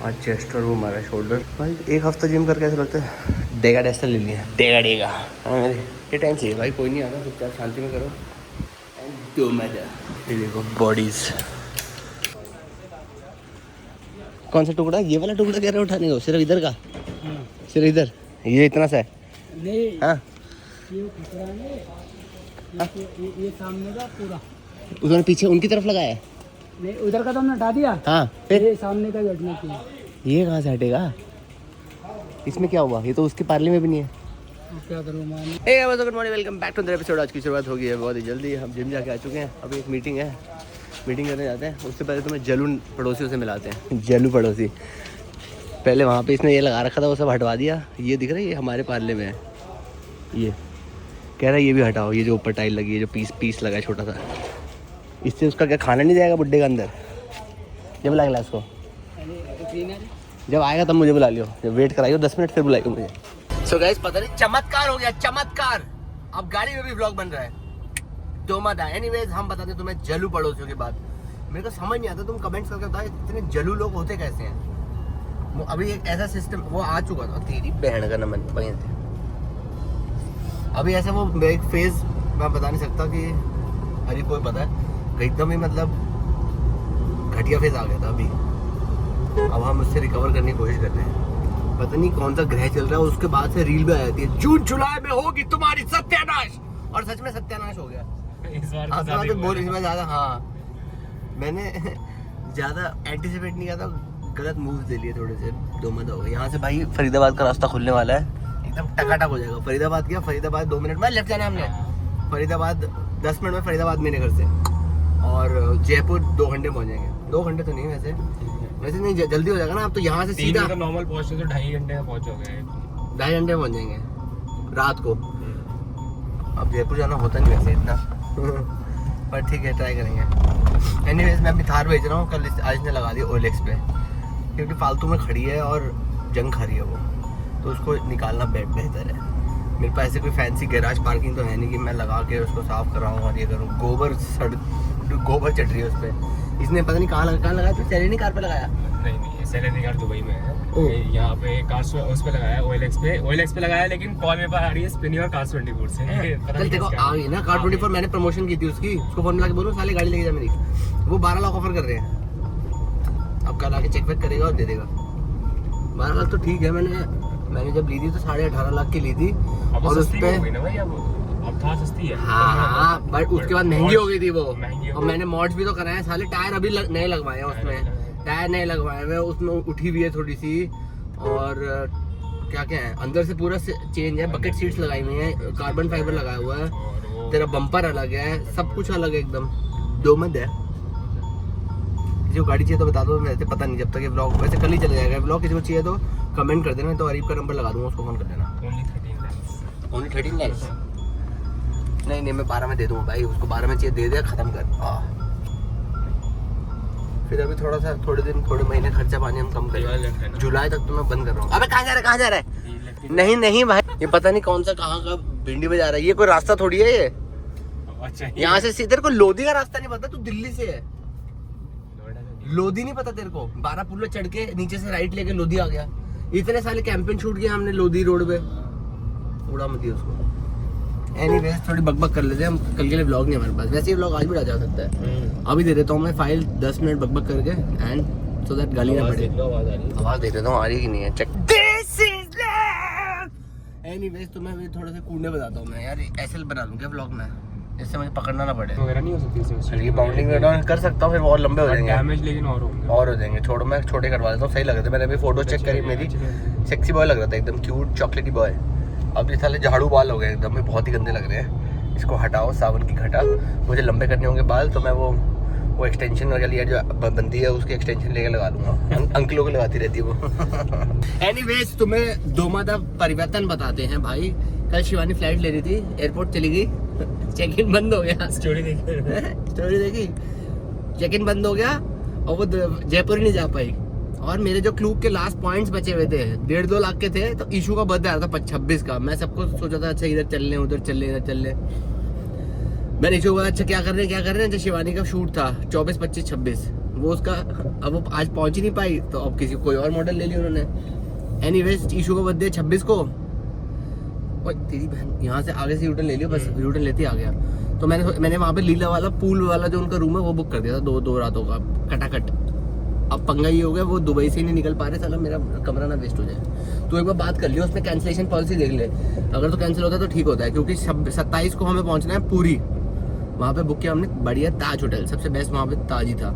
आज चेस्ट और वो हमारा शोल्डर। भाई एक हफ्ता जिम करके ऐसा लगता है डेगा टेस्टर ले लिया, डेगा हाँ मेरे ये टाइम चाहिए भाई, कोई नहीं आता, चुपचाप शांति में करो तो मजा। ये देखो बॉडीज, कौन सा टुकड़ा, ये वाला टुकड़ा कह रहे हो उठाने को, सिर्फ इधर का, सिर्फ इधर, ये इतना सा है नहीं, हाँ ये खतरा है, ये सामने का पूरा, उन्होंने पीछे उनकी तरफ लगाया है, नहीं उधर का तो हमने हटा दिया, हाँ फिर ये सामने का हटना चाहिए। ये कहाँ से हटेगा, इसमें क्या हुआ, ये तो उसके पार्ले में भी नहीं है। क्या करूँ मान। Hey guys, good morning, welcome back to the episode. आज की शुरुआत हो गई है बहुत ही जल्दी, हम जिम जाके आ चुके हैं, अभी एक मीटिंग है, मीटिंग करने जाते हैं। उससे पहले तो मैं जलू पड़ोसियों से मिलाते हैं, जलू पड़ोसी। पहले वहाँ पे इसने ये लगा रखा था, वो सब हटवा दिया, ये दिख रहा है, ये हमारे पार्ले में है, ये कह रहा है ये भी हटाओ, ये जो ऊपर टाइल लगी है, जो पीस लगा है छोटा सा, इससे उसका क्या खाना नहीं जाएगा बुड्ढे के अंदर। जब बुला ला इसको, जब आएगा तब मुझे बुला लियो, जब वेट कराइयो 10 मिनट फिर बुलाइयो मुझे। सो गाइस पता नहीं चमत्कार हो गया, चमत्कार, अब गाड़ी में भी व्लॉग बन रहा है तो मत आए। एनीवेज हम बताते हैं तुम्हें जलू पड़ोसियों की बात। मेरे को समझ नहीं आता, तुम कमेंट्स करके बताओ इतने जलू लोग होते कैसे हैं। अभी एक ऐसा सिस्टम वो आ चुका था, तेरी बहन का नमन वहीं थे। अभी ऐसा वो एक फेज मैं बता नहीं सकता कि अरे कोई पता है, एकदम ही मतलब घटिया फेज आ गया था अभी। अब हम उससे रिकवर करने की कोशिश करते हैं, पता नहीं कौन सा ग्रह चल रहा है, उसके बाद से रील भी आ जाती है, जून जुलाई में होगी तुम्हारी सत्यानाश, और सच में सत्यानाश हो गया इस बार तो बोल इस बार ज्यादा। हाँ मैंने ज्यादा एंटिसिपेट नहीं किया था, गलत मूव्स ले लिए थोड़े से, दो मत हो गए। यहाँ से भाई फरीदाबाद का रास्ता खुलने वाला है, एकदम टकाटक हो जाएगा। फरीदाबाद क्या, फरीदाबाद 2 मिनट में लेफ्ट जाना हमने, फरीदाबाद 10 मिनट में फरीदाबाद मेरे घर से, और जयपुर 2 घंटे पहुँचेंगे। 2 घंटे तो नहीं, वैसे नहीं जल्दी हो जाएगा ना। अब तो यहाँ से सीधा नॉर्मल पहुंचते तो 2.5 घंटे में पहुंचोगे, 2.5 घंटे में पहुँच जाएंगे रात को। अब जयपुर जाना होता नहीं वैसे इतना पर ठीक है, ट्राई करेंगे। एनीवेज मैं अपनी थार भेज रहा हूँ, कल आज ने लगा दिया OLX पे, क्योंकि फालतू में खड़ी है और जंग खा रही है वो, तो उसको निकालना बेहतर है। मेरे पास ऐसे कोई फैंसी गैराज पार्किंग तो है नहीं कि मैं लगा के उसको साफ कराऊँ और ये करूँ। गोबर चढ़ रही है उस पर, इसने पता नहीं कहाँ लगाया, तो सेलेनी कार पे लगाया। नहीं सेलेनी कार दुबई में है, यहाँ पे कार्स उस पे लगाया, OLX पे लगाया, लेकिन कॉल में आ रही है स्पिनी और कार्स 24 से। चल देखो आ गई ना कार 24, मैंने प्रमोशन की थी उसकी, उसको फोन मिला के बोलूँ साले गाड़ी लेके जा मेरी, वो 12 लाख ऑफर कर रहे हैं। अब कल आके चेक वेक करेगा और दे देगा। 12 लाख तो ठीक है, मैंने जब ली थी तो 18.5 लाख की ली थी, और उस पे अब था सस्ती है। हाँ बट उसके बाद महंगी हो गई थी वो, और मैंने मॉड्स भी तो कराए साले, टायर अभी नए लगवाए हैं उसमें, टायर नए लगवाए हुए, उसमें उठी हुई है थोड़ी सी, और क्या है अंदर से पूरा चेंज है, बकेट सीट्स लगाई हुई है, कार्बन फाइबर लगाया हुआ है, तेरा बम्पर अलग है, सब कुछ अलग है एकदम, दो मत है। किसी को गाड़ी चाहिए तो बता दो, वैसे पता नहीं जब तक ये व्लॉग, वैसे कल ही चला जाएगा व्लॉग। किसी को चाहिए तो कमेंट कर देना, तो अरीब का नंबर लगा दूंगा, उसको फोन कर देना। ओनली 13 लाख नहीं मैं 12 में दे दूंगा भाई, उसको 12 में चाहिए, दे दे खत्म कर। फिर अभी थोड़े महीने खर्चा पानी हम कम करेंगे, जुलाई तक तो मैं बंद कर रहा हूँ। अबे कहाँ जा रहा है? नहीं भाई, ये पता नहीं कौन सा कहाँ का भिंडी में जा रहा है, ये कोई रास्ता थोड़ी है ये। अच्छा यहाँ से तेरे को लोधी का रास्ता नहीं पता, तू दिल्ली से है, लोधी नहीं पता तेरे को? 12 पुल चढ़ के नीचे से राइट लेके लोधी आ गया। इतने साले कैंपेन शूट किया हमने लोधी रोड पे, उड़ा मत दिया उसको। एनीवेज थोड़ी बकबक कर लेते हैं हम, कल के लिए व्लॉग नहीं हमारे पास, वैसे ये व्लॉग आज भी जा सकता है। अभी दे देता हूँ मैं फाइल 10 मिनट बकबक करके, एंड सो दैट गाली ना पड़े। आवाज दे देता हूँ, आ रही कि नहीं है, check. This is love. Anyways तो मैं थोड़ा सा कूड़ने बताता हूँ मैं यार, ऐसे बना लूँ क्या व्लॉग में, जिससे मुझे पकड़ना ना पड़े वगैरह। नहीं हो सकती ये बाउंडिंग कर सकता हूँ, फिर और लंबे हो जाएंगे डैमेज, लेकिन और हो जाएंगे। छोड़ो मैं छोटे करवा देता हूँ, सही लग रहे थे। मैंने अभी फोटो चेक करी, मेरी सेक्सी बॉय लग रहा था, एकदम क्यूट चॉकलेटी बॉय। अब ये साले झाड़ू बाल हो गए एकदम, में बहुत ही गंदे लग रहे हैं। इसको हटाओ, सावन की घटा, मुझे लंबे करने होंगे बाल, तो मैं वो एक्सटेंशन वाली जो बनती है उसकी एक्सटेंशन लेके लगा लूंगा। अंकलों को लगाती रहती है वो। एनीवेज तुम्हें दोमादा परिवर्तन बताते हैं भाई। कल शिवानी फ्लाइट ले रही थी, एयरपोर्ट चली गई, चेक इन बंद हो गया। स्टोरी देखी, चेक इन बंद हो गया और वो जयपुर ही नहीं जा पाई। और मेरे जो क्लूब के लास्ट पॉइंट्स बचे हुए थे 1.5-2 लाख के थे, तो ईशू का बर्थडे आ रहा था 26 का। मैं सबको सोचा था अच्छा इधर चल ले, उधर चल ले, इधर चल ले। मैंने ईशू को अच्छा क्या कर रहे हैं, तो शिवानी का शूट था 24, 25, 26। वो उसका अब वो आज पहुंच ही नहीं पाई, तो अब किसी कोई और मॉडल ले लिया उन्होंने। एनीवेज ईशू का बर्थडे 26 को। ओए तेरी बहन, यहाँ से आगे से यूटर्न ले लियो, बस यूटर्न लेते ही आ गया। तो मैंने वहाँ पे लीला वाला पूल वाला जो उनका रूम है वो बुक कर दिया था, दो रातों का कटाकट। अब पंगा ये हो गया, वो दुबई से ही नहीं निकल पा रहे, साला मेरा कमरा ना वेस्ट हो जाए। तो एक बार बात कर लियो, उसमें कैंसिलेशन पॉलिसी देख ले, अगर तो कैंसिल होता है तो ठीक होता है, क्योंकि 27 को हमें पहुंचना है पूरी। वहाँ पे बुक किया हमने बढ़िया ताज होटल, सबसे बेस्ट वहाँ पे ताज ही था।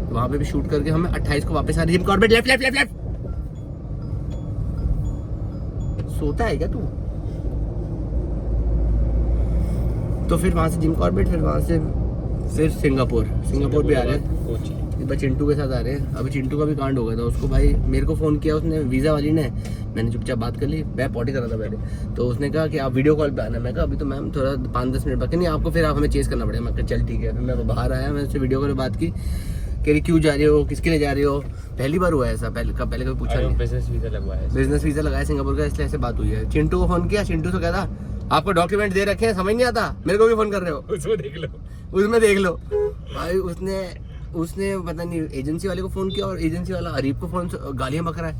वहाँ पे भी शूट करके हमें 28 को वापस आ रही। Jim Corbett left left left left. सोता है क्या तू? तो फिर वहाँ से जिम कॉर्बेट, फिर वहाँ से फिर सिंगापुर भी आ रहे हैं। कोची इस बार चिंटू के साथ आ रहे हैं। अभी चिंटू का भी कांड हो गया था, उसको भाई मेरे को फ़ोन किया उसने, वीज़ा वाली ने। मैंने चुपचाप बात कर ली, मैं पॉटी कर रहा था पहले। तो उसने कहा कि आप वीडियो कॉल पे आना। मैं कहा अभी तो मैम थोड़ा 5-10 मिनट बाकी, नहीं आपको फिर आप हमें चेस करना पड़ेगा। मैं कहा चल ठीक है। फिर मैं बाहर आया, मैंने उससे वीडियो कॉल पर बात की, कह रही क्यों जा रही हो, किसके लिए जा रही हो। पहली बार हुआ है ऐसा, पहले कभी पूछा नहीं। बिजनेस वीजा लगवाया, बिजनेस वीज़ा लगाया सिंगापुर का, इसलिए ऐसे बात हुई है। चिंटू को फ़ोन किया, चिंटू से कहा था आपको डॉक्यूमेंट दे रखे हैं, समझ नहीं आता, मेरे को भी फ़ोन कर रहे हो, उसमें देख लो, उसमें देख लो। भाई उसने पता नहीं एजेंसी वाले को फ़ोन किया, और एजेंसी वाला अरीब को फ़ोन गालियाँ बक रहा है,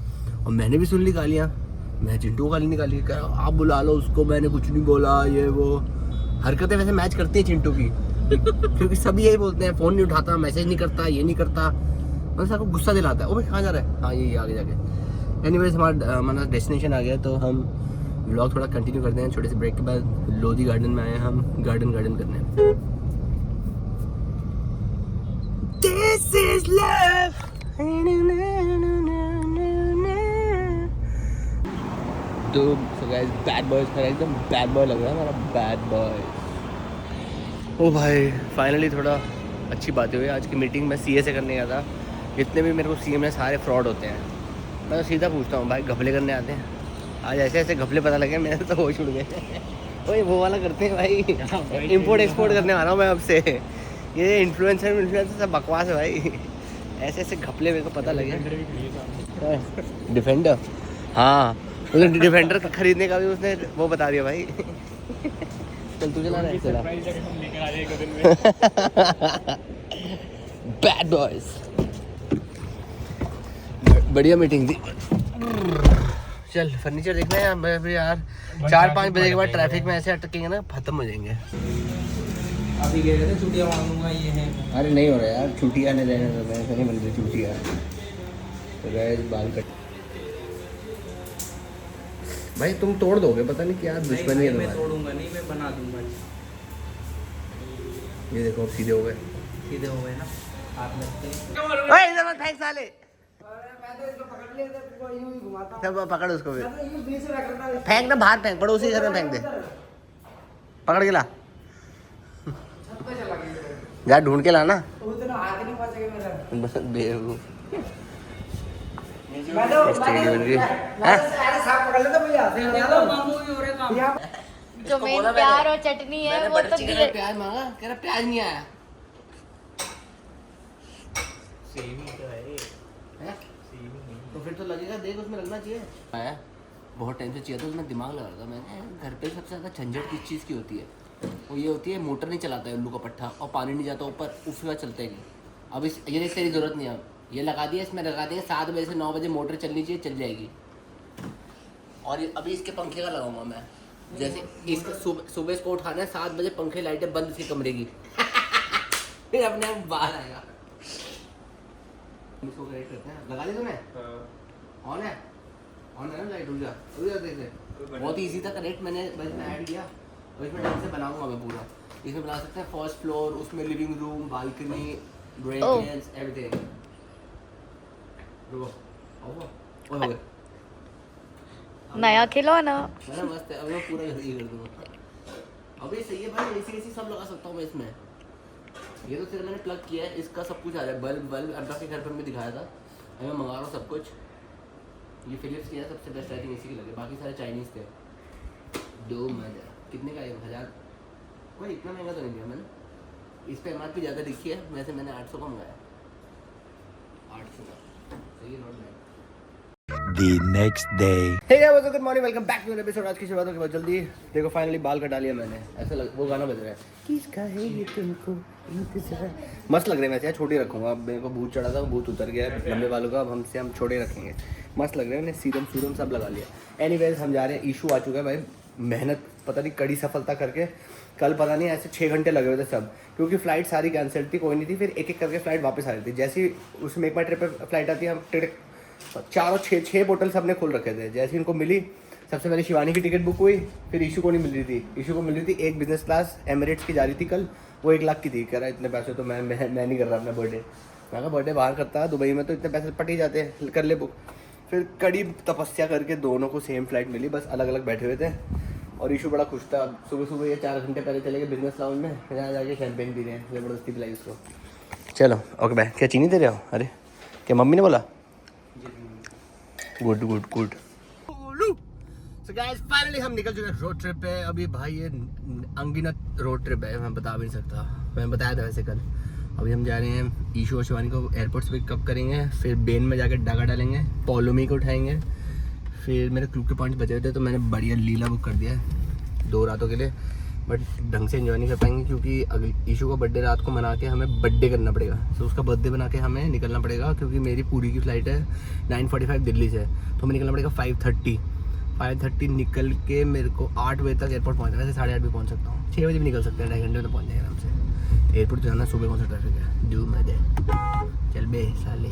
और मैंने भी सुन ली गालियाँ। मैं चिंटू को गाली निकाली, कह रहा आप बुला लो उसको, मैंने कुछ नहीं बोला, ये वो हरकतें वैसे मैच करती हैं चिंटू की। क्योंकि सभी यही बोलते हैं, फ़ोन नहीं उठाता, मैसेज नहीं करता, ये नहीं करता, मतलब सबको गुस्सा दिलाता है। ओ भाई कहाँ जा रहा है? हाँ ये आगे जाके। एनीवेज हमारा डेस्टिनेशन आ गया, तो हम व्लॉग थोड़ा कंटिन्यू करते हैं। छोटे से ब्रेक के बाद लोधी गार्डन में आए हैं हम, गार्डन करने। This is love. तो गाइस बैड बॉयज का एकदम बैड बॉय लग रहा है हमारा, बैड बॉय। ओ भाई फाइनली थोड़ा अच्छी बातें हुई। आज की मीटिंग मैं सीए से करने गया था। जितने भी मेरे को सीए में सारे फ्रॉड होते हैं। मैं तो सीधा पूछता हूँ भाई घपले करने आते हैं? आज ऐसे घपले पता लगे, मेरे तो होश उड़ गए। वही वो वाला करते हैं भाई, इंपोर्ट एक्सपोर्ट करने वाला हूँ मैं अब से। ये इन्फ्लुएंसर सब बकवास है भाई। ऐसे घपले मेरे को पता लगे। डिफेंडर, हाँ उसने डिफेंडर खरीदने का भी उसने वो बता दिया भाई। चल तू चला रहा है, चला। बैड बॉयज, बढ़िया मीटिंग थी। चल फर्नीचर देखना है अभी यार, 4-5 बजे के बाद ट्रैफिक में ऐसे अटकेंगे ना, खत्म हो जाएंगे। अभी कह रहे थे छुट्टियाँ मांगूंगा, ये है। अरे नहीं हो रहा यार, छुट्टियाँ नहीं रहने दो, ऐसे नहीं बनती छुट्टियाँ। तो गए बाल कट भाई, तुम तोड़ दोगे, पता नहीं क्या दुश्मनी है मैं तुम्हारी। तोड़ूंगा नहीं, मैं बना दूंगा। ये देखो सीधे हो गए, सीधे हो गए ना, हाथ लगते हैं। ओए इधर मत फेंक साले। मैं तो इसको पकड़ लिया था, यूं ही घुमाता हूं। सब पकड़ उसको फिर, मैं तो यूं बीच में रख रखा है। फेंक ना बाहर, फेंक पड़ोसी घर में फेंक दे, पकड़ के ला, छत पे चला गया, जा ढूंढ के लाना। उतना हाथ नहीं पहुंचेगा मेरा। बेवकूफ। मैं तो स्टेडियम बन गई। अरे साहब पकड़ लेता भैया, देखो मामू भी हो रहे काम। जो मेन प्यार और चटनी है वो तो दिए। प्याज मांगा, कह रहा प्याज नहीं आया। हैं? तो फिर तो लगेगा, देख उसमें लगना चाहिए। आया बहुत टाइम से चाहिए था, उसमें दिमाग लगा था मैंने। घर पे सबसे ज़्यादा झंझट किस चीज़ की होती है? वो ये होती है मोटर नहीं चलाता है उल्लू का पट्टा, और पानी नहीं जाता ऊपर, उसके बाद चलता ही नहीं। अब ये तेरी ज़रूरत नहीं है, ये लगा दिया, इसमें लगा दिया 7 बजे से 9 बजे मोटर चलनी चाहिए, चल जाएगी। और अभी इसके पंखे का लगाऊंगा मैं, जैसे इसका सुबह इसको उठाना है 7 बजे, पंखे लाइटें बंद इसके कमरे की। फिर अपने आप बाहर आएगा। इसको कनेक्ट करते हैं, लगा दी तूने? ऑन है ना लाइट? रुक जा देख ले। बहुत इजी था कनेक्ट, मैंने बस में ऐड किया, और इसमें ढंग से बनाऊंगा मैं पूरा। इसमें बना सकते हैं फर्स्ट फ्लोर, उसमें living room, balcony, drawing, everything. रुको, हो गया नया खिलौना। मेरा मस्त है, अब मैं पूरा घर ही कर दूंगा। अभी सही है भाई, एसी सब लगा सकता हूँ मैं इसमें। ये तो सिर्फ मैंने प्लग किया है, इसका सब कुछ आ रहा है। बल्ब अड्डा के घर पर मैं दिखाया था, अभी मैं मंगा रहा हूँ सब कुछ। ये फिलिप्स की है, सबसे बेस्ट आई थिंक इसी की लगे, बाकी सारे चाइनीज़ थे। 2 महीने कितने का है? 1000। कोई इतना महंगा तो नहीं दिया मैंने, इस पर MRP ज़्यादा दिखी है, वैसे मैंने 800 का मंगाया। 800 का सही है, not bad. the next day. Hey guys, good morning, welcome back to an episode. आज की शुरुआत होगी बहुत जल्दी। देखो फाइनली बाल कटा लिया मैंने, ऐसा वो गाना बज रहा है, किसका है ये तुमको इंतजार। मस्त लग रहे हैं वैसे यार, छोटे रखूंगा। अब मेरे को भूत चढ़ा था, भूत उतर गया है लंबे बालों का, अब हम छोटे रखेंगे। मस्त लग रहे हैं, सीरम सूरम सब लगा लिया। एनीवेज हम जा रहे हैं, इशू आ चुका है भाई, मेहनत पता नहीं कड़ी सफलता करके। कल पता नहीं ऐसे 6 घंटे लगे हुए थे सब, क्योंकि फ़्लाइट सारी कैंसिल थी, कोई नहीं थी। फिर एक एक करके फ़्लाइट वापस आ रही थी। जैसे ही उस मेक माई ट्रिप पे फ़्लाइट आती है, हम टिकट 6 बोतल सबने खोल रखे थे। जैसे इनको मिली, सबसे पहले शिवानी की टिकट बुक हुई, फिर इशू को नहीं मिल रही थी। इशू को मिल रही थी एक बिजनेस क्लास एमिरेट्स की जा रही थी कल, वो 1 लाख की थी। कह रहा इतने पैसे तो मैं नहीं कर रहा अपना बर्थडे। मैं कहा बर्थडे बाहर करता, दुबई में तो इतने पैसे पट ही जाते हैं, कर ले बुक। फिर कड़ी तपस्या करके दोनों को सेम फ्लाइट मिली, बस अलग अलग बैठे हुए थे। और इशू बड़ा खुश था। सुबह सुबह ये 4 घंटे पहले चले गए बिजनेस लाउंज में, यहाँ जाके शैम्पेन पी रहे हैं, ज़बरदस्ती पिलाई उसको। चलो ओके बाय। क्या चीनी दे रहे हो? अरे क्या मम्मी ने बोला? Good good good. So guys finally हम निकल चुके हैं रोड ट्रिप पे। अभी भाई ये अनगिनत रोड ट्रिप है, मैं बता भी नहीं सकता। मैंने बताया था वैसे कल। अभी हम जा रहे हैं, ईशू और शिवानी को एयरपोर्ट से पिकअप करेंगे, फिर बेन में जाकर डागा डालेंगे, पोलोमी को उठाएंगे। फिर मेरे क्लू के पॉइंट्स बचे हुए थे, तो मैंने बढ़िया लीला बुक कर दिया है 2 रातों के लिए। बट ढंग से एंजॉय नहीं कर पाएंगे, क्योंकि अगले ईशू का बर्थडे रात को मना के हमें बर्थडे करना पड़ेगा। तो उसका बर्थडे बना के हमें निकलना पड़ेगा, क्योंकि मेरी पूरी की फ़्लाइट है 9:45 दिल्ली से, तो हमें निकलना पड़ेगा 5:30 निकल के मेरे को 8 बजे तक एयरपोर्ट पहुँचना है। वैसे 8:30 भी पहुँच सकता हूँ, 6 बजे भी निकल सकते हैं, 2.5 घंटे में तो पहुँच जाएगा आराम से। एयरपोर्ट तो जाना, सुबह कौन सा ट्रैफिक है, डू मजे चल बे साले।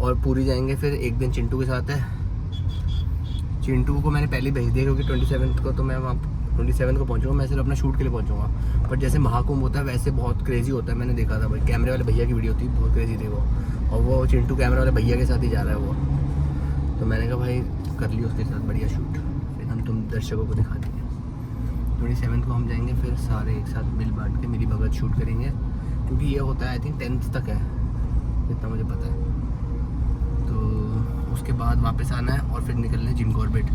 और पूरी जाएंगे, फिर एक दिन चिंटू के साथ है। चिंटू को मैंने पहले भेज दिया, क्योंकि 27 को तो मैं वहाँ 27 को पहुँचूँगा। मैं सिर्फ अपना शूट के लिए पहुँचूँगा। बट जैसे महाकुंभ होता है वैसे बहुत क्रेजी होता है, मैंने देखा था भाई, कैमरे वाले भैया की वीडियो थी, बहुत क्रेजी थी वो। और वो चिंटू कैमरे वाले भैया के साथ ही जा रहा है वो। तो मैंने कहा भाई कर लियो उसके साथ बढ़िया शूट, फिर हम तुम दर्शकों को दिखा देंगे। 27 को हम जाएंगे, फिर सारे एक साथ मिल बांट के मिली भगत शूट करेंगे, क्योंकि ये होता है आई थिंक 10th तक है, जितना मुझे पता है। तो उसके बाद वापस आना है और फिर निकलना है जिम कॉर्बेट।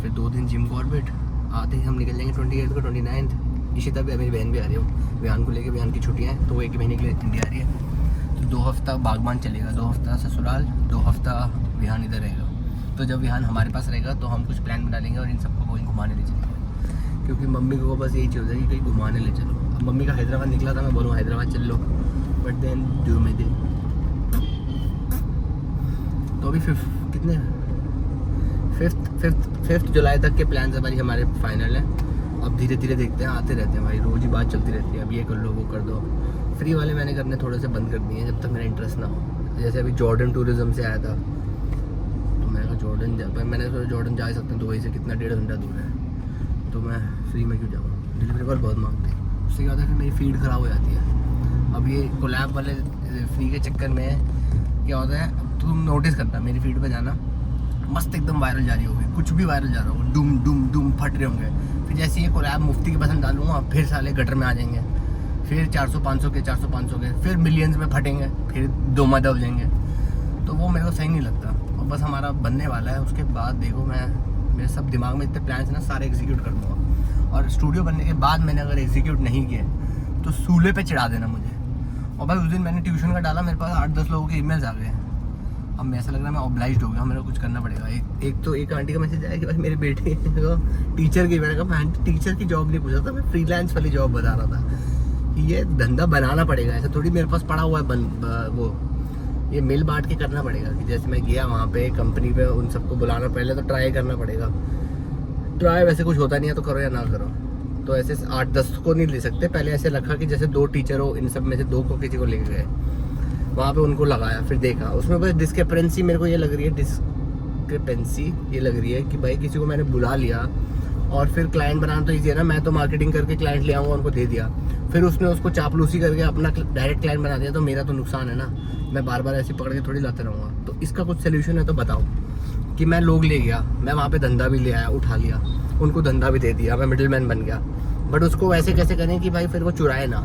फिर 2 दिन जिम कॉर्बेट, आते ही हम निकल जाएंगे 28 को 29। इशिता भी, मेरी बहन भी आ रही हो, विहान को लेके। विहान की छुट्टियाँ हैं, तो वो 1 महीने के लिए इंडिया आ रही है। तो 2 हफ्ता बागबान चलेगा, 2 हफ्ता ससुराल, 2 हफ्ता विहान इधर रहेगा। तो जब विहान हमारे पास रहेगा तो हम कुछ प्लान बना लेंगे और इन सबको कहीं घुमाने ले चलेंगे, क्योंकि मम्मी को बस यही चाहिए कि कहीं घुमाने ले चलो। अब मम्मी का हैदराबाद निकला था, मैं बोलूँ हैदराबाद चल लो, बट देन डू में दे। तो अभी कितने 5 जुलाई तक के प्लान हमारे फाइनल हैं। अब धीरे धीरे देखते हैं, आते रहते हैं भाई, रोज़ ही बात चलती रहती है। अब ये कर लो, वो कर दो। फ्री वाले मैंने करने थोड़े से बंद कर दिए हैं, जब तक मेरा इंटरेस्ट ना हो। जैसे अभी जॉर्डन टूरिज्म से आया था, तो मैंने कहा मैंने सोचा जॉर्डन जा सकते हैं, दुबई से कितना 1.5 घंटा दूर है, तो मैं फ्री में क्यों जाऊँ। डिलीवरी पर बहुत मांगते हैं, उससे क्या होता है फिर मेरी फीड ख़राब हो जाती है। अब ये कोलैब वाले फ्री के चक्कर में क्या होता है, तुम नोटिस करना, मेरी फीड पे जाना, मस्त एकदम वायरल जा रही होगी, कुछ भी वायरल जा रहा होगा, डूम डूम डूम फट रहे होंगे। फिर जैसे ये कोलैब मुफ्ती की पसंद डालूंगा, फिर साले गटर में आ जाएंगे, फिर 400-500 के, फिर मिलियंस में फटेंगे, फिर 2 मदद हो जाएंगे। तो वो मेरे को सही नहीं लगता। और बस हमारा बनने वाला है, उसके बाद देखो मेरे सब दिमाग में इतने प्लान्स हैं ना, सारे एग्जीक्यूट कर दूँगा। और स्टूडियो बनने के बाद मैंने अगर एग्जीक्यूट नहीं किए तो सूले पे चढ़ा देना मुझे। और भाई उस दिन मैंने ट्यूशन का डाला, मेरे पास 8-10 लोगों के ईमेल्स आ गए। अब मैं ऐसा लग रहा है मैं ऑब्लाइज्ड हो गया, मेरे को कुछ करना पड़ेगा। एक आंटी का मैसेज आया कि भाई मेरे बेटे को टीचर की, मैंने कहा मैं टीचर की जॉब नहीं पूछा था, मैं फ्रीलांस वाली जॉब बता रहा था कि ये धंधा बनाना पड़ेगा। ऐसा थोड़ी मेरे पास पड़ा हुआ है वो ये मिल बांट के करना पड़ेगा। कि जैसे मैं गया वहाँ पे कंपनी पे, उन सबको बुलाना, पहले तो ट्राई करना पड़ेगा। ट्राई वैसे कुछ होता नहीं है, तो करो या ना करो। तो ऐसे 8-10 को नहीं ले सकते, पहले ऐसे रखा कि जैसे 2 टीचर हो, इन सब में से 2 को किसी को लेके गए, वहाँ पे उनको लगाया, फिर देखा उसमें बस डिस्क्रिपेंसी मेरे को ये लग रही है कि भाई किसी को मैंने बुला लिया और फिर क्लाइंट बनाना तो ईजी है ना, मैं तो मार्केटिंग करके क्लाइंट ले आऊँगा, उनको दे दिया, फिर उसने उसको चापलूसी करके अपना डायरेक्ट क्लाइंट बना दिया, तो मेरा तो नुकसान है ना। मैं बार बार ऐसे पकड़ के थोड़ी लाते रहूँगा। तो इसका कुछ सोल्यूशन है तो बताओ। कि मैं लोग ले गया, मैं वहाँ पे धंधा भी ले आया, उठा लिया, उनको धंधा भी दे दिया, मैं मिडिल मैन बन गया, बट उसको वैसे कैसे करें कि भाई फिर वो चुराए ना।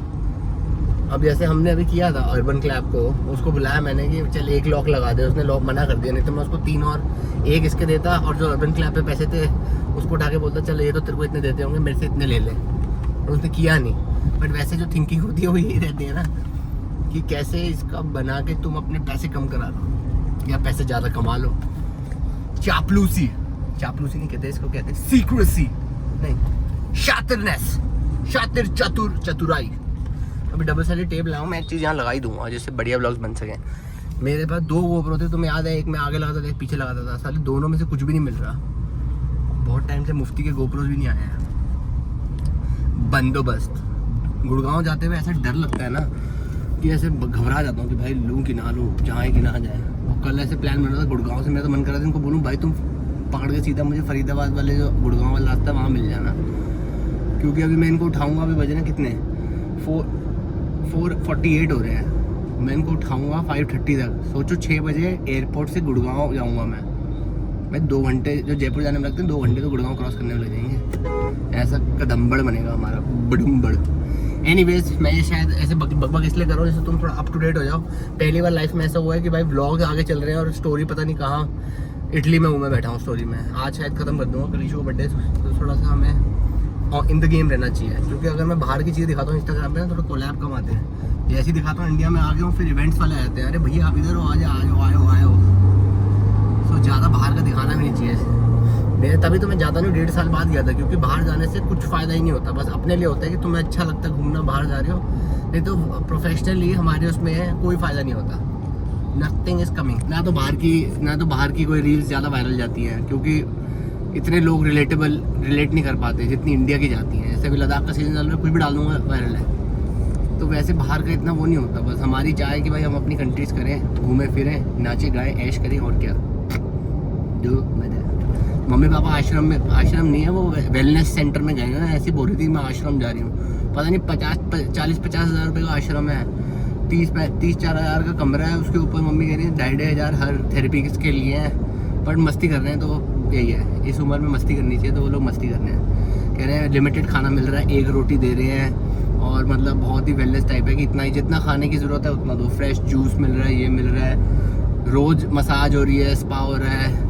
अब जैसे हमने अभी किया था अर्बन क्लैब को, उसको बुलाया मैंने कि चल 1 लॉक लगा दे, उसने लॉक मना कर दिया, नहीं तो मैं उसको 3 और 1 इसके देता, और जो अर्बन क्लैब पे पैसे थे उसको उठा के बोलता चल ये तो तेरे को इतने देते होंगे, मेरे से इतने ले ले, और उसने किया नहीं। बट वैसे जो थिंकिंग होती है वो यही रहती है ना कि कैसे इसका बना के तुम अपने पैसे कम करा लो या पैसे ज़्यादा कमा लो। चापलूसी नहीं कहते इसको, कहते हैं सीक्रेसी, नहीं शातिरनेस, शातिर, चतुर, चतुराई। अभी डबल साइडेड टेप लाऊं मैं, एक चीज़ यहाँ लगाई दूंगा जिससे बढ़िया ब्लॉग्स बन सकें। मेरे पास 2 GoPro थे, तुम्हें याद है, एक मैं आगे लगाता था, एक पीछे लगाता था। साले दोनों में से कुछ भी नहीं मिल रहा। बहुत टाइम से मुफ्ती के GoPros भी नहीं आए हैं। बंदोबस्त, गुड़गांव जाते हुए ऐसा डर लगता है ना कि ऐसे घबरा जाता हूँ कि भाई लूँ कि ना लूँ, जाए कि ना जाए। और कल ऐसे प्लान बन रहा था गुड़गांव से, मेरा तो मन कर रहा था इनको बोलूँ भाई तुम पकड़ के सीधा मुझे फरीदाबाद वाले जो गुड़गांव वाला रास्ता वहाँ मिल जाना, क्योंकि अभी मैं इनको उठाऊँगा। अभी बजे ना कितने 4:48 हो रहे हैं, मैं इनको उठाऊँगा 5:30 तक। सोचो 6 बजे एयरपोर्ट से गुड़गांव जाऊँगा मैं 2 घंटे जो जयपुर जाने में लगते हैं, 2 घंटे तो गुड़गांव क्रॉस करने में लग जाएंगे। ऐसा कदम्बड़ बनेगा हमारा, बड़ुम्बड़। एनीवेज, मैं ये शायद ऐसे बकबक इसलिए कर रहा हूँ जैसे तुम थोड़ा अप टू डेट हो जाओ। पहली बार लाइफ में ऐसा हुआ है कि भाई व्लॉग आगे चल रहे हैं और स्टोरी पता नहीं कहाँ इटली में हूँ मैं बैठा हूँ स्टोरी में। आज शायद ख़त्म कर दूँगा, कल ईशू का बर्थडे, तो थोड़ा सा हमें इन द गेम रहना चाहिए। क्योंकि अगर मैं बाहर की चीज़ें दिखाता हूँ इंस्टाग्राम पे ना, थोड़ा कोलैब कम आते हैं। जैसे ही दिखाता हूँ इंडिया में आ गया हूँ, फिर इवेंट्स वाले आते हैं, अरे भैया आप इधर हो, आयो। तो ज़्यादा बाहर का दिखाना भी नहीं चाहिए। मैं तभी तो मैं ज़्यादा नहीं, 1.5 साल बाद गया था, क्योंकि बाहर जाने से कुछ फ़ायदा ही नहीं होता। बस अपने लिए होता है कि तुम्हें अच्छा लगता है घूमना, बाहर जा रहे हो, नहीं तो प्रोफेशनली हमारे उसमें है कोई फ़ायदा नहीं होता। Nothing is coming. ना तो बाहर की कोई रील्स ज़्यादा वायरल जाती हैं, क्योंकि इतने लोग रिलेट नहीं कर पाते जितनी इंडिया की जाती हैं। जैसे अभी लद्दाख का सीजन चल रहा है, कुछ भी डाल दूँगा वायरल है। तो वैसे बाहर का इतना वो नहीं होता। बस हमारी चाह कि भाई हम अपनी कंट्रीज़ करें, घूमें फिरें, नाचे गाएं, ऐश करें, और क्या। जो मैं मम्मी पापा आश्रम नहीं है, वो वेलनेस सेंटर में गए ना, ऐसी बोल रही थी मैं आश्रम जा रही हूँ। पता नहीं 40-50 हज़ार रुपये का आश्रम है, 30-4 हज़ार का कमरा है, उसके ऊपर मम्मी कह रही है 2,500 हर थेरेपी के लिए हैं। पर मस्ती कर रहे हैं, तो यही है, इस उम्र में मस्ती करनी चाहिए, तो वो लोग मस्ती कर रहे हैं। कह रहे हैं लिमिटेड खाना मिल रहा है, 1 रोटी दे रहे हैं, और मतलब बहुत ही वेलनेस टाइप है कि इतना ही जितना खाने की ज़रूरत है उतना दो। फ्रेश जूस मिल रहा है, ये मिल रहा है, रोज़ मसाज हो रही है, स्पा हो रहा है,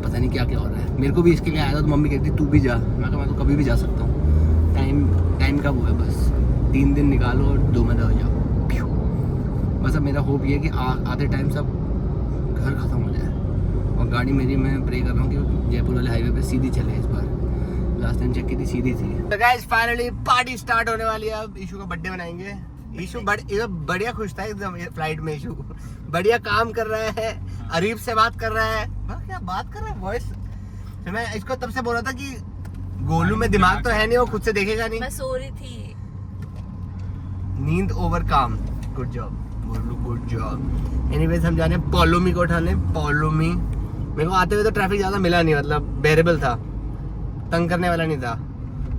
पता नहीं क्या क्या हो रहा है। मेरे को भी इसके लिए आया था, तो मम्मी कहती तू भी जा। मैं तो कभी भी जा सकता हूँ, टाइम का वो है, बस 3 दिन निकालो और 2 महीने हो जाओ। बस अब मेरा होप ये है कि आधे टाइम सब घर ख़त्म हो जाए, और गाड़ी मेरी, मैं प्रे कर रहा हूँ कि जयपुर वाले हाईवे पे सीधी चले इस बार। लास्ट टाइम चेक की थी, सीधी थी। तो गाइस फाइनली पार्टी स्टार्ट होने वाली है। अब ईशू का बर्थडे मनाएंगे। ईशू बढ़िया खुश था एकदम फ्लाइट में। ईशू बढ़िया काम कर रहा है, अरीब से बात कर रहा है। क्या बात कर रहा है, वॉइस। तो मैं इसको तब से बोल रहा था कि गोलू में दिमाग तो है नहीं, वो खुद से देखेगा नहीं। मैं सो रही थी, नींद ओवर काम। Good job Golu, good job. Anyways हम जाने पोलोमी को उठाने। पोलोमी मेरे को आते हुए तो ट्रैफिक ज़्यादा मिला नहीं, मतलब बेरेबल था, तंग करने वाला नहीं था।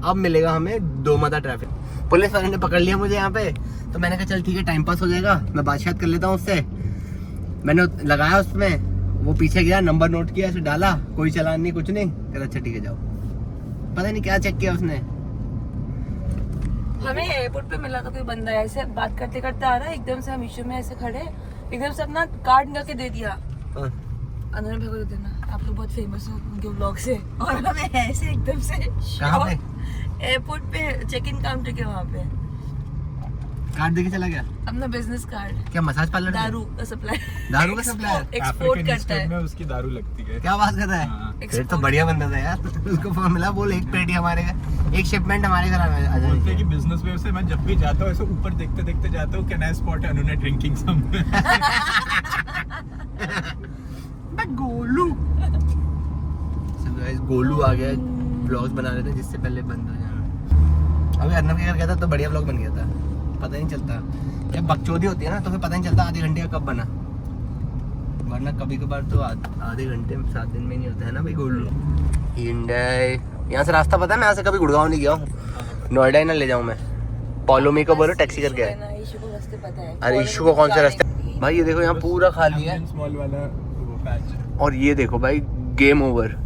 अब मिलेगा हमें दोमदा ट्रैफिक। पुलिस वाले ने पकड़ लिया मुझे यहाँ पे, तो मैंने कहा चल ठीक है, टाइम पास हो जाएगा, मैं बातचीत कर लेता हूँ उससे। मैंने लगाया उसमें, वो पीछे गया, नंबर नोट किया, ऐसे डाला, कोई चालान नहीं, कुछ नहीं। कहता अच्छा ठीक है जाओ। पता नहीं क्या चेक किया उसने। हमें एयरपोर्ट पे मिला था कोई बंदा, ऐसे बात करते करते आ रहा है, एकदम से हम इशू में ऐसे खड़े, एकदम से अपना कार्ड निकाल के दे दिया। अंदर भगो दे देना, आप लोग बहुत फेमस हो उनके व्लॉग से। और हमें ऐसे एकदम से एयरपोर्ट पे चेक इन काउंटर के वहाँ पे कार्ड देके चला गया, अपना बिजनेस कार्ड। क्या मसाज पार्लर? दारू का सप्लाई एक्सपोर्ट करता है। उसकी दारू लगती है। क्या बात कर रहा है? फिर तो बढ़िया बंदा था यार। उसको फोन मिला, बोल एक पेटी हमारे घर, एक शिपमेंट हमारे घर आ जाए। बोलते हैं कि बिजनेस वे से मैं जब भी जाता हूँ ऐसे ऊपर देखते देखते जाता हूँ, can I spot anyone drinking somewhere. Golu Golu आ गया, ब्लॉग्स बना रहे थे जिससे पहले बंद हो जाना। अभी अर्नब के घर गया था तो बढ़िया ब्लॉग बन गया था, पता नहीं चलता। क्या बकचोदी होती है ना, तो फिर पता नहीं चलता आधे घंटे का कब बना, वरना कभी कभार तो आधे घंटे 7 दिन में नहीं होता है ना भाई। गोलू यहाँ से रास्ता पता है, मैं यहाँ से कभी गुड़गांव नहीं गया हूँ, नोएडा ही ना ले जाऊँ मैं। पोलोमी को बोलो टैक्सी करके आए। इशू को रास्ते पता है। अरे इशू को कौन से रास्ते भाई, ये देखो यहाँ पूरा खाली है, स्मॉल वाला वो पैच। और ये देखो भाई गेम ओवर।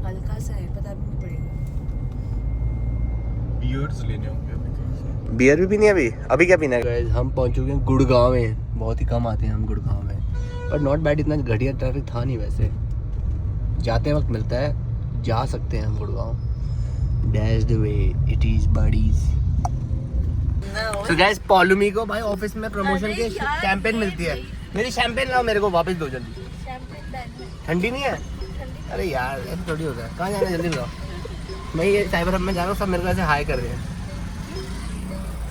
हल्का सा है, पता भी नहीं पड़ेगा। बियर्स लेने होंगे बियर भी पीनी है अभी क्या पीना है गाइस? हम पहुंच चुके हैं गुड़गांव में। बहुत ही कम आते हैं हम गुड़गांव में, पर नॉट बैड, इतना घटिया ट्रैफिक था नहीं वैसे। जाते वक्त मिलता है, जा सकते हैं हम Gurgaon. That's the way it is buddies. So guys Paulomi को भाई ऑफिस में प्रमोशन के कैंपेन मिलती है। मेरी शैंपेन लाओ, मेरे को वापस दो जल्दी। ठंडी नहीं है? अरे यार ऐसे थोड़ी होता है। कहाँ जाना है जल्दी बताओ। मैं ये साइबर हब में जा रहा हूँ, सब मेरे को ऐसे हाई कर रहे हैं।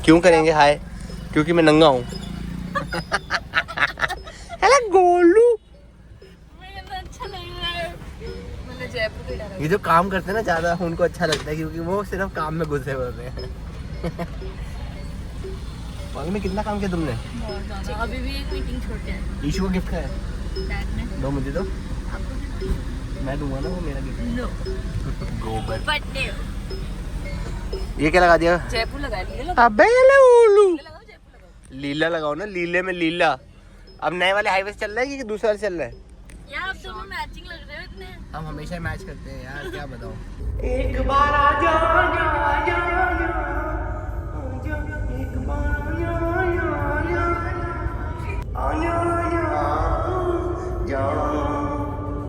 क्यों करेंगे हाई? क्योंकि मैं नंगा हूँ। हेलो गोलू। ये जो काम करते हैं ना ज्यादा, उनको अच्छा लगता है क्योंकि वो सिर्फ काम में घुसे होते हैं। मालूम है कितना काम किया तुमने? अभी भी एक मीटिंग छोटे हैं ईशू को गिफ्ट का है, बैग में। दो मुझे दो, मैं दूंगा ना, वो मेरा गिफ्ट। नो गोबर। बर्थडे ये क्या लगा दिया? जयपुर लगा लिया। अबे गोलू, लीला लगाओ ना, लीले में लीला। अब नए वाले हाईवे चल रहा है कि दूसरे वाले चल रहा है? यार अब दोनों मैचिंग लग रहे हो इतने। हम हमेशा मैच करते हैं यार, क्या बताऊं। एक बार आ जाना